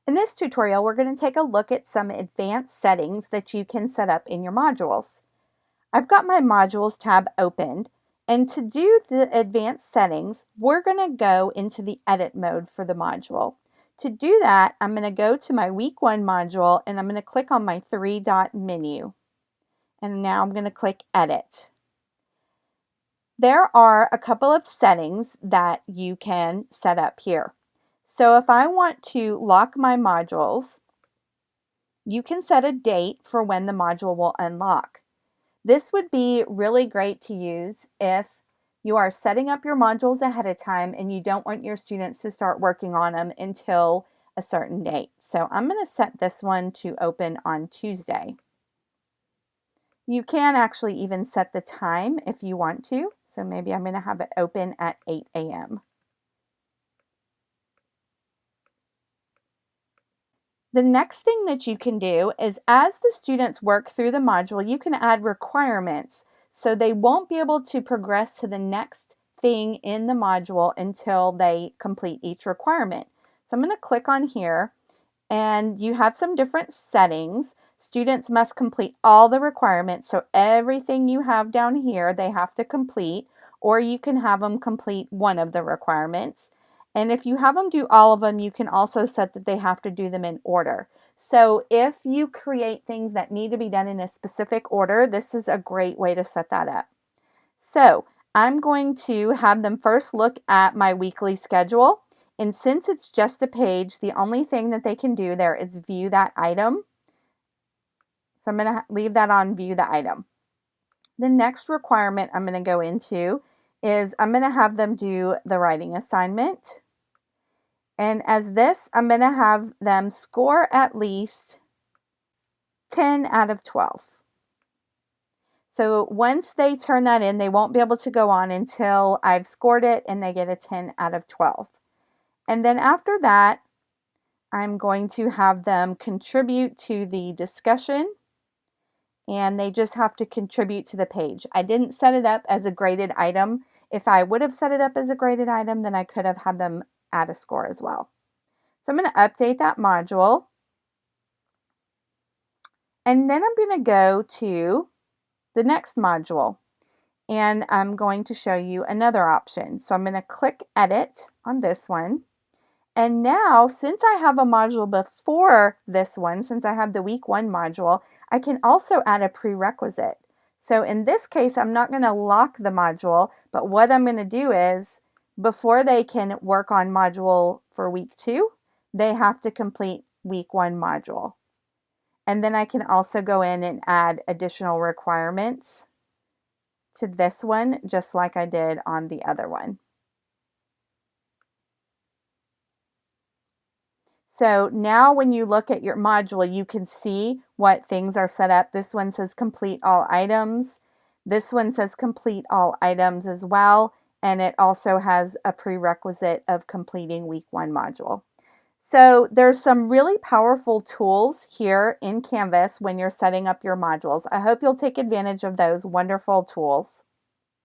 In this tutorial, we're going to take a look at some advanced settings that you can set up in your modules. I've got my Modules tab opened, and to do the advanced settings, we're going to go into the edit mode for the module. To do that, I'm going to go to my Week 1 module, and I'm going to click on my three-dot menu. And now I'm going to click Edit. There are a couple of settings that you can set up here. So if I want to lock my modules, you can set a date for when the module will unlock. This would be really great to use if you are setting up your modules ahead of time and you don't want your students to start working on them until a certain date. So I'm going to set this one to open on Tuesday. You can actually even set the time if you want to. So maybe I'm going to have it open at 8 a.m. The next thing that you can do is as the students work through the module, you can add requirements so they won't be able to progress to the next thing in the module until they complete each requirement. So I'm going to click on here, and you have some different settings. Students must complete all the requirements, so everything you have down here they have to complete, or you can have them complete one of the requirements. And if you have them do all of them, you can also set that they have to do them in order. So if you create things that need to be done in a specific order, this is a great way to set that up. So I'm going to have them first look at my weekly schedule. And since it's just a page, the only thing that they can do there is view that item. So I'm going to leave that on view the item. The next requirement I'm going to go into is I'm going to have them do the writing assignment. And as this, I'm going to have them score at least 10 out of 12. So once they turn that in, they won't be able to go on until I've scored it and they get a 10 out of 12. And then after that, I'm going to have them contribute to the discussion, and they just have to contribute to the page. I didn't set it up as a graded item. If I would have set it up as a graded item, then I could have had them add a score as well. So I'm going to update that module. And then I'm going to go to the next module, and I'm going to show you another option. So I'm going to click Edit on this one. And now, since I have a module before this one, since I have the Week 1 module, I can also add a prerequisite. So in this case, I'm not going to lock the module, but what I'm going to do is, before they can work on module for Week 2, they have to complete Week 1 module. And then I can also go in and add additional requirements to this one, just like I did on the other one. So now when you look at your module, you can see what things are set up. This one says complete all items. This one says complete all items as well. And it also has a prerequisite of completing Week 1 module. So there's some really powerful tools here in Canvas when you're setting up your modules. I hope you'll take advantage of those wonderful tools.